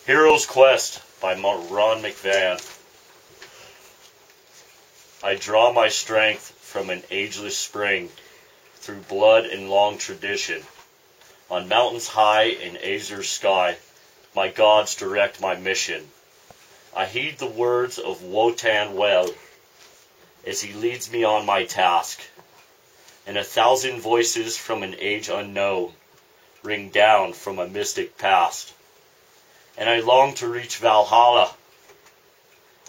Hero's Quest by Ron McVan. I draw my strength from an ageless spring, through blood and long tradition. On mountains high in azure sky, my gods direct my mission. I heed the words of Wotan well, as he leads me on my task. And 1,000 voices from an age unknown ring down from a mystic past. And I long to reach Valhalla,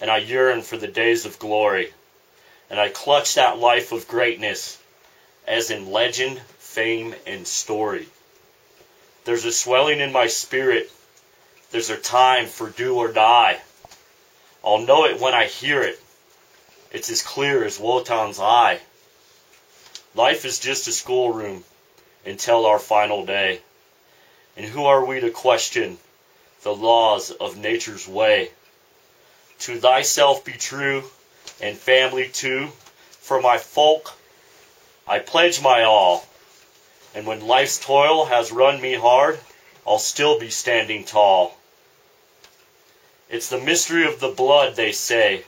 and I yearn for the days of glory, and I clutch that life of greatness, as in legend, fame, and story. There's a swelling in my spirit, there's a time for do or die. I'll know it when I hear it, it's as clear as Wotan's eye. Life is just a schoolroom until our final day, and who are we to question the laws of nature's way? To thyself be true, and family too. For my folk, I pledge my all. And when life's toil has run me hard, I'll still be standing tall. It's the mystery of the blood, they say,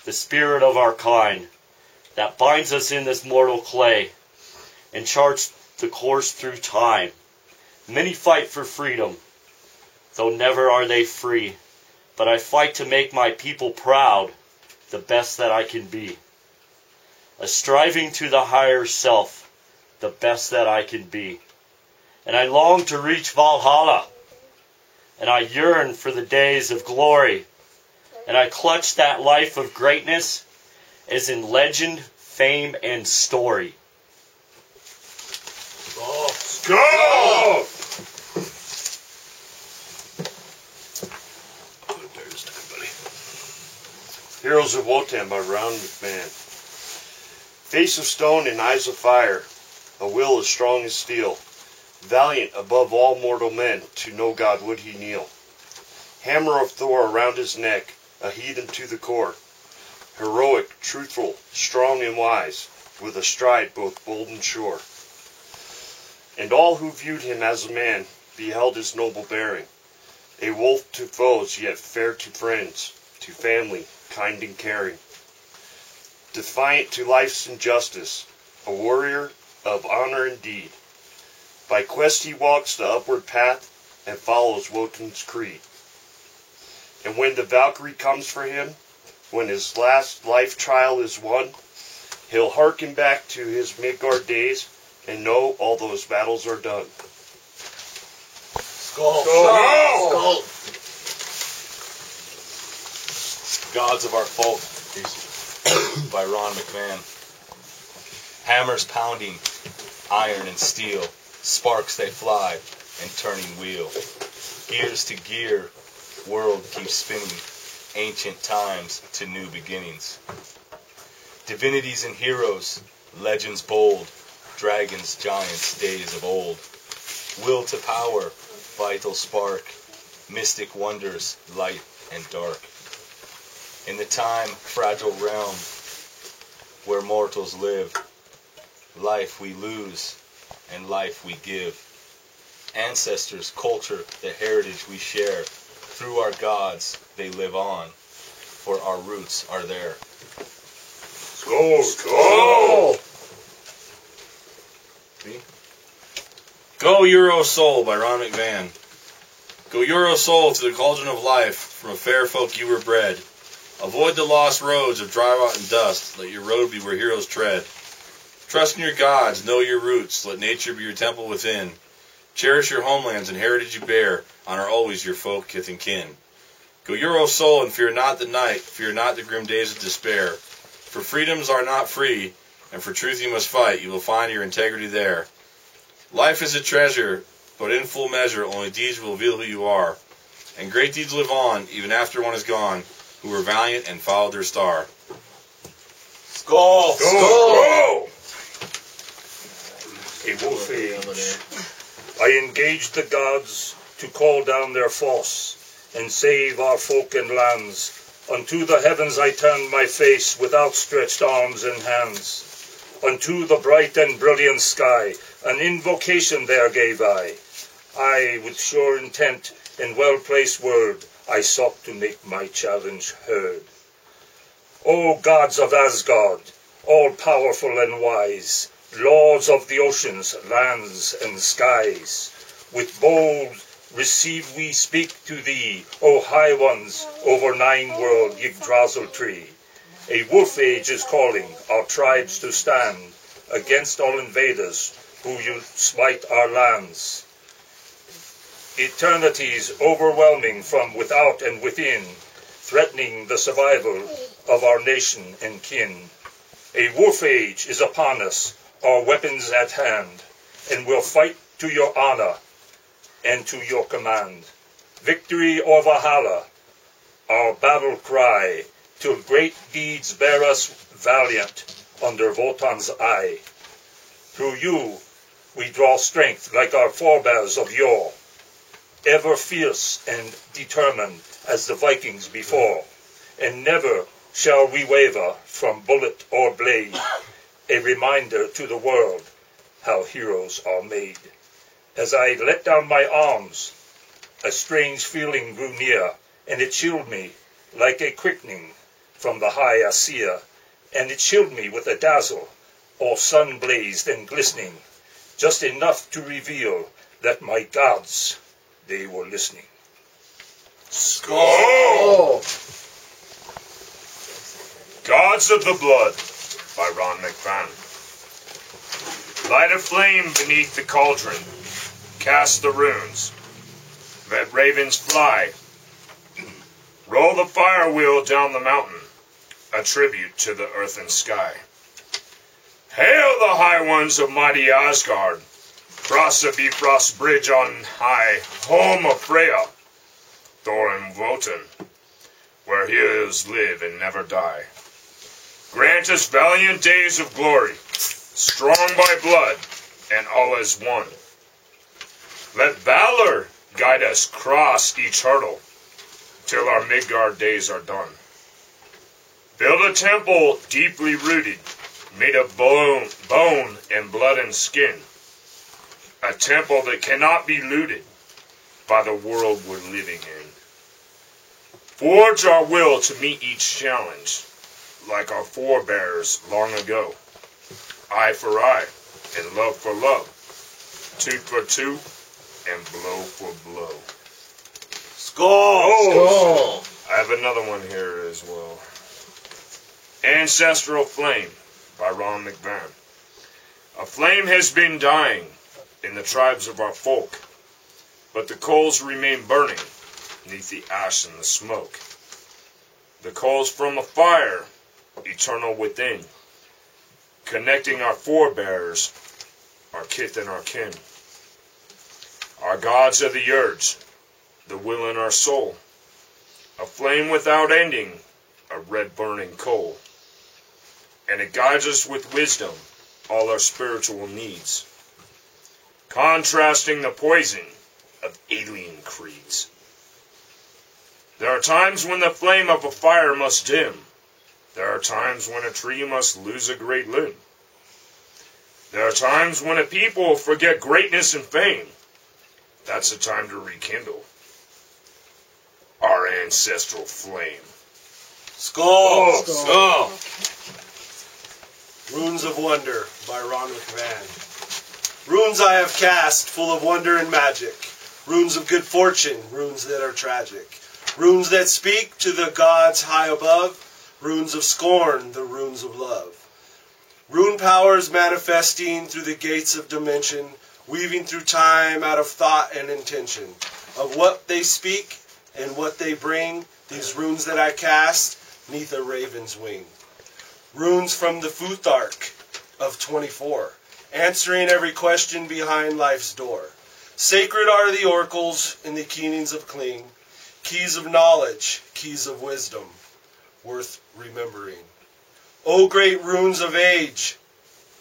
the spirit of our kind, that binds us in this mortal clay, and charts the course through time. Many fight for freedom, though never are they free. But I fight to make my people proud, the best that I can be. A striving to the higher self, the best that I can be. And I long to reach Valhalla, and I yearn for the days of glory, and I clutch that life of greatness, as in legend, fame, and story. Let's go! Heroes of Wotan by Ron McVan. Face of stone and eyes of fire, a will as strong as steel, valiant above all mortal men, to no god would he kneel. Hammer of Thor around his neck, a heathen to the core, heroic, truthful, strong and wise, with a stride both bold and sure. And all who viewed him as a man beheld his noble bearing, a wolf to foes, yet fair to friends, to family, kind and caring. Defiant to life's injustice, a warrior of honor and deed. By quest he walks the upward path and follows Wotan's creed. And when the Valkyrie comes for him, when his last life trial is won, he'll hearken back to his Midgard days and know all those battles are done. Skull! Skull! Skull! Gods of Our Folk by Ron McVan. Hammers pounding, iron and steel, sparks they fly, and turning wheel. Gears to gear, world keeps spinning, ancient times to new beginnings. Divinities and heroes, legends bold, dragons, giants, days of old. Will to power, vital spark, mystic wonders, light and dark. In the time, fragile realm where mortals live, life we lose and life we give. Ancestors, culture, the heritage we share, through our gods they live on, for our roots are there. Skull! Skull! Go Euro Soul by Ron McVan. Go Euro Soul to the cauldron of life, from a fair folk you were bred. Avoid the lost roads of dry rot and dust, let your road be where heroes tread. Trust in your gods, know your roots, let nature be your temple within. Cherish your homelands and heritage you bear, honor always your folk, kith and kin. Go Euro Soul and fear not the night, fear not the grim days of despair. For freedoms are not free, and for truth you must fight, you will find your integrity there. Life is a treasure, but in full measure only deeds will reveal who you are. And great deeds live on, even after one is gone, who were valiant and followed their star. Skull! Skull! A wolf age. I engage the gods to call down their force and save our folk and lands. Unto the heavens I turn my face with outstretched arms and hands. unto the bright and brilliant sky, an invocation there gave I. I, with sure intent and well-placed word, I sought to make my challenge heard. O gods of Asgard, all-powerful and wise, lords of the oceans, lands, and skies, with bold receive we speak to thee, O high ones, over 9 world Yggdrasil tree. A wolf age is calling our tribes to stand against all invaders who you smite our lands. Eternities overwhelming from without and within, threatening the survival of our nation and kin. A wolf age is upon us, our weapons at hand, and we'll fight to your honor and to your command. Victory or Valhalla, our battle cry, till great deeds bear us valiant under Wotan's eye. Through you we draw strength like our forebears of yore, ever fierce and determined as the Vikings before, and never shall we waver from bullet or blade, a reminder to the world how heroes are made. As I let down my arms, a strange feeling grew near, and it chilled me like a quickening from the high Aesir, and it chilled me with a dazzle, all sun-blazed and glistening, just enough to reveal that my gods, they were listening. Skull! Gods of the Blood by Ron McVan. Light a flame beneath the cauldron. Cast the runes. Let ravens fly. Roll the fire wheel down the mountain, a tribute to the earth and sky. Hail the high ones of mighty Asgard. Cross the Bifrost bridge on high, home of Freya, Thor and Wotan, where heroes live and never die. Grant us valiant days of glory, strong by blood, and all as one. Let valor guide us cross each hurdle, till our Midgard days are done. Build a temple deeply rooted, made of bone and blood and skin. A temple that cannot be looted by the world we're living in. Forge our will to meet each challenge, like our forebears long ago. Eye for eye, and love for love. Tooth for tooth, and blow for blow. Skull! I have another one here as well. Ancestral Flame by Ron McVan. A flame has been dying in the tribes of our folk, but the coals remain burning neath the ash and the smoke. The coals from a fire, eternal within, connecting our forebears, our kith and our kin. Our gods are the urge, the will in our soul, a flame without ending, a red burning coal. And it guides us with wisdom, all our spiritual needs, contrasting the poison of alien creeds. There are times when the flame of a fire must dim. There are times when a tree must lose a great limb. There are times when a people forget greatness and fame. That's the time to rekindle our ancestral flame. Skull! Skull! Runes of Wonder by Ron McVan. Runes I have cast, full of wonder and magic. Runes of good fortune, runes that are tragic. Runes that speak to the gods high above. Runes of scorn, the runes of love. Rune powers manifesting through the gates of dimension, weaving through time out of thought and intention. Of what they speak and what they bring, these runes that I cast, neath a raven's wing. Runes from the Futhark of 24, answering every question behind life's door. Sacred are the oracles in the keenings of Kling, keys of knowledge, keys of wisdom, worth remembering. O great runes of age,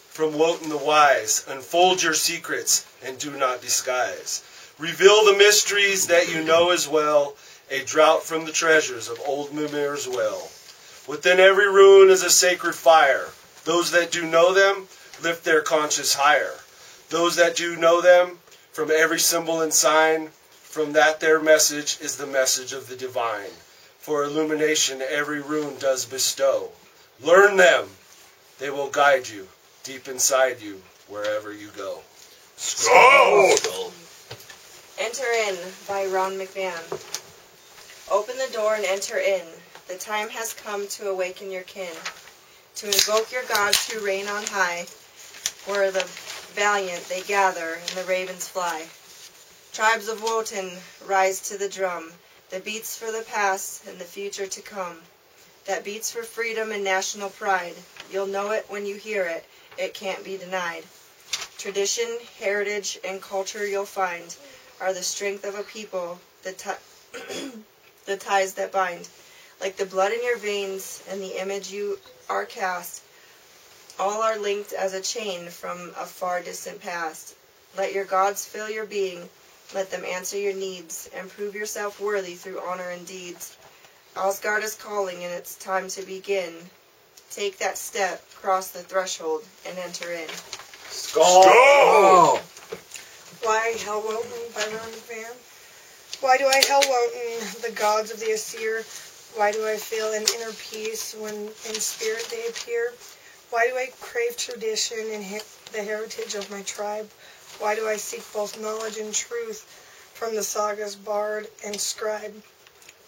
from Wotan the wise, unfold your secrets and do not disguise. Reveal the mysteries that you know as well, a draught from the treasures of old Mimir's well. Within every rune is a sacred fire, Those that do know them lift their conscience higher. Those that do know them, from every symbol and sign, from that their message is the message of the divine. For illumination every rune does bestow. Learn them. They will guide you deep inside you wherever you go. Skull! Enter In by Ron McVan. Open the door and enter in. The time has come to awaken your kin, to invoke your gods who reign on high, where the valiant they gather and the ravens fly. Tribes of Wotan, rise to the drum that beats for the past and the future to come, that beats for freedom and national pride. You'll know it when you hear it, it can't be denied. Tradition, heritage, and culture you'll find are the strength of a people, the ties that bind. Like the blood in your veins and the image you are cast, all are linked as a chain from a far distant past. Let your gods fill your being, let them answer your needs, and prove yourself worthy through honor and deeds. Asgard is calling and it's time to begin. Take that step, cross the threshold, and enter in. Skull! Why Hell Wotan by Ron McVan? Why do I Hell Wotan, the gods of the Aesir? Why do I feel an inner peace when in spirit they appear? Why do I crave tradition and the heritage of my tribe? Why do I seek both knowledge and truth from the sagas bard and scribe?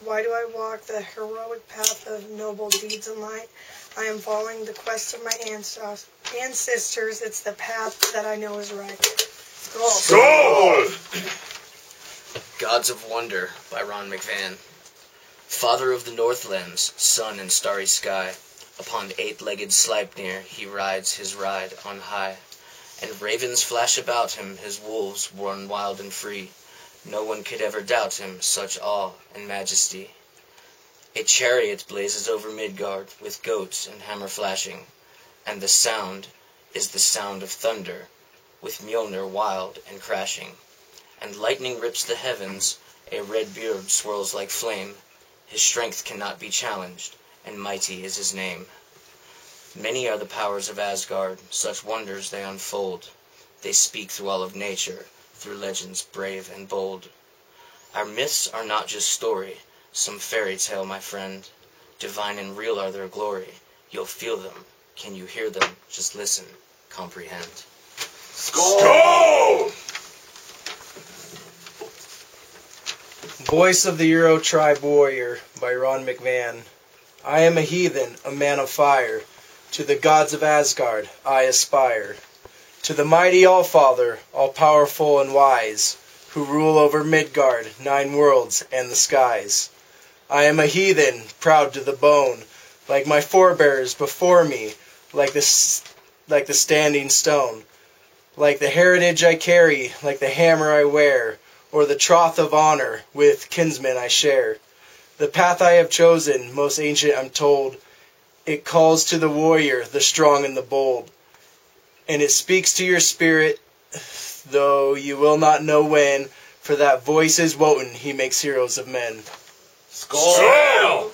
Why do I walk the heroic path of noble deeds and light? I am following the quest of my ancestors. It's the path that I know is right. Skull! Gods of Wonder by Ron McVan. Father of the Northlands, sun and starry sky, upon eight-legged Sleipnir he rides his ride on high, and ravens flash about him, his wolves run wild and free. No one could ever doubt him, such awe and majesty. A chariot blazes over Midgard, with goats and hammer flashing, and the sound is the sound of thunder, with Mjolnir wild and crashing. And lightning rips the heavens, a red beard swirls like flame. His strength cannot be challenged, and mighty is his name. Many are the powers of Asgard, such wonders they unfold. They speak through all of nature, through legends brave and bold. Our myths are not just story, some fairy tale, my friend. Divine and real are their glory. You'll feel them. Can you hear them? Just listen, comprehend. Skull! Voice of the Euro Tribe Warrior by Ron McVan. I am a heathen, a man of fire. To the gods of Asgard I aspire. To the mighty Allfather, all-powerful and wise, who rule over Midgard, 9 worlds, and the skies. I am a heathen, proud to the bone, like my forebears before me, like the standing stone. Like the heritage I carry, like the hammer I wear, or the troth of honor with kinsmen I share. The path I have chosen, most ancient I'm told, it calls to the warrior, the strong and the bold. And it speaks to your spirit, though you will not know when, for that voice is Wotan, he makes heroes of men. Skull!